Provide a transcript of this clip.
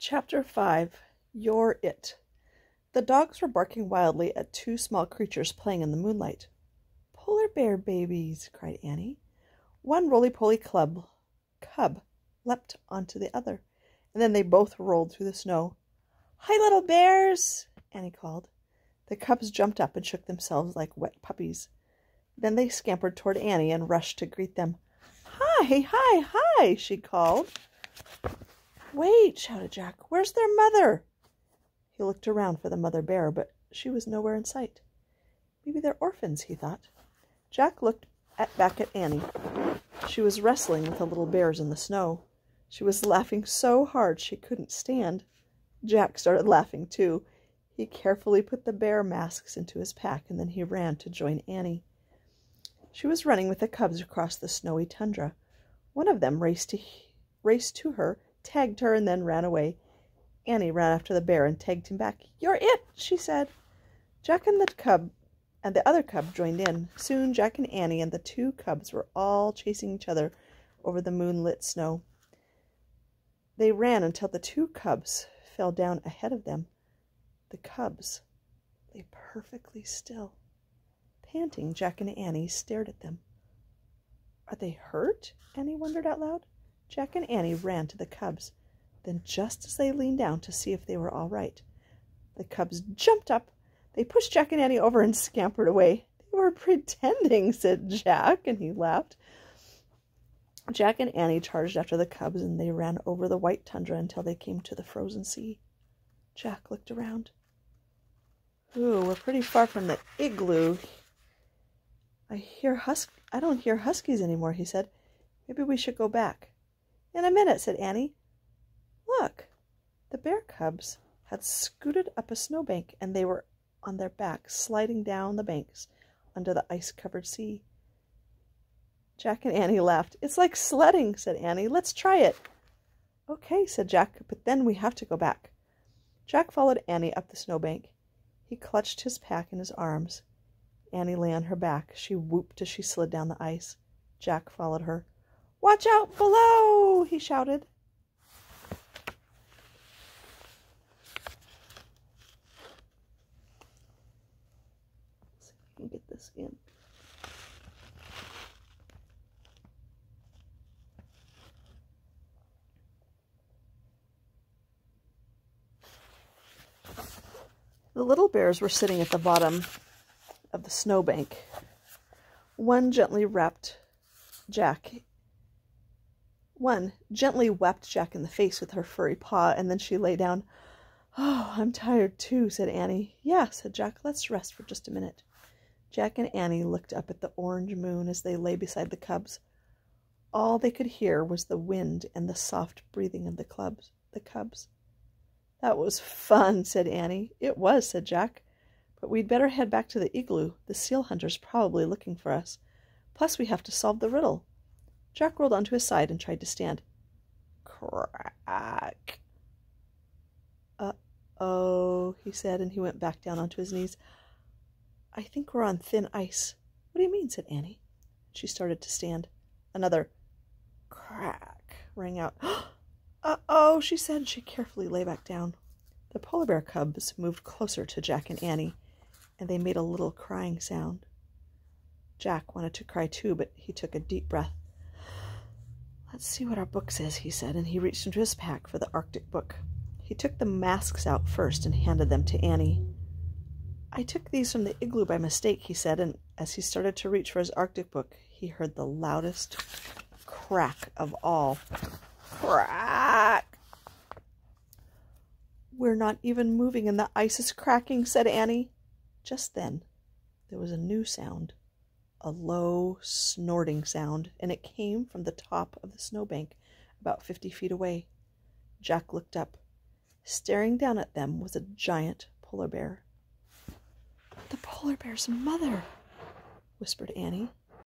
Chapter 5. You're It. The dogs were barking wildly at two small creatures playing in the moonlight. "Polar bear babies!" cried Annie. One roly-poly cub leapt onto the other, and then they both rolled through the snow. "Hi, little bears!" Annie called. The cubs jumped up and shook themselves like wet puppies. Then they scampered toward Annie and rushed to greet them. "Hi, hi, hi!" she called. "Wait!" shouted Jack. "Where's their mother?" He looked around for the mother bear, but she was nowhere in sight. Maybe they're orphans, he thought. Jack looked back at Annie. She was wrestling with the little bears in the snow. She was laughing so hard she couldn't stand. Jack started laughing too. He carefully put the bear masks into his pack, and then he ran to join Annie. She was running with the cubs across the snowy tundra. One of them raced to her, tagged her, and then ran away. Annie ran after the bear and tagged him back. "You're it!" she said. Jack and the other cub joined in. Soon Jack and Annie and the two cubs were all chasing each other over the moonlit snow. They ran until the two cubs fell down ahead of them. The cubs lay perfectly still. Panting, Jack and Annie stared at them. "Are they hurt?" Annie wondered out loud. Jack and Annie ran to the cubs. Then, just as they leaned down to see if they were all right, the cubs jumped up. They pushed Jack and Annie over and scampered away. "They were pretending," said Jack, and he laughed. Jack and Annie charged after the cubs, and they ran over the white tundra until they came to the frozen sea. Jack looked around. "Ooh, we're pretty far from the igloo. I don't hear huskies anymore," he said. "Maybe we should go back." "In a minute," said Annie. Look! The bear cubs had scooted up a snowbank, and they were on their backs, sliding down the banks under the ice-covered sea. Jack and Annie laughed. "It's like sledding," said Annie. "Let's try it." "Okay," said Jack, "but then we have to go back." Jack followed Annie up the snowbank. He clutched his pack in his arms. Annie lay on her back. She whooped as she slid down the ice. Jack followed her. "Watch out below!" he shouted. Let's see if I can get this in. The little bears were sitting at the bottom of the snowbank. One gently whapped Jack in the face with her furry paw, and then she lay down. "Oh, I'm tired too," said Annie. "Yeah," said Jack. "Let's rest for just a minute." Jack and Annie looked up at the orange moon as they lay beside the cubs. All they could hear was the wind and the soft breathing of the cubs. "That was fun," said Annie. "It was," said Jack. "But we'd better head back to the igloo. The seal hunter's probably looking for us. Plus, we have to solve the riddle." Jack rolled onto his side and tried to stand. Crack. "Uh-oh," he said, and he went back down onto his knees. "I think we're on thin ice." "What do you mean?" said Annie. She started to stand. Another crack rang out. "Uh-oh," she said. She carefully lay back down. The polar bear cubs moved closer to Jack and Annie, and they made a little crying sound. Jack wanted to cry too, but he took a deep breath. "Let's see what our book says," he said, and he reached into his pack for the Arctic book. He took the masks out first and handed them to Annie. "I took these from the igloo by mistake," he said, and as he started to reach for his Arctic book, he heard the loudest crack of all. Crack! "We're not even moving and the ice is cracking," said Annie. Just then, there was a new sound, a low, snorting sound, and it came from the top of the snowbank about 50 feet away. Jack looked up. Staring down at them was a giant polar bear. "The polar bear's mother," whispered Annie.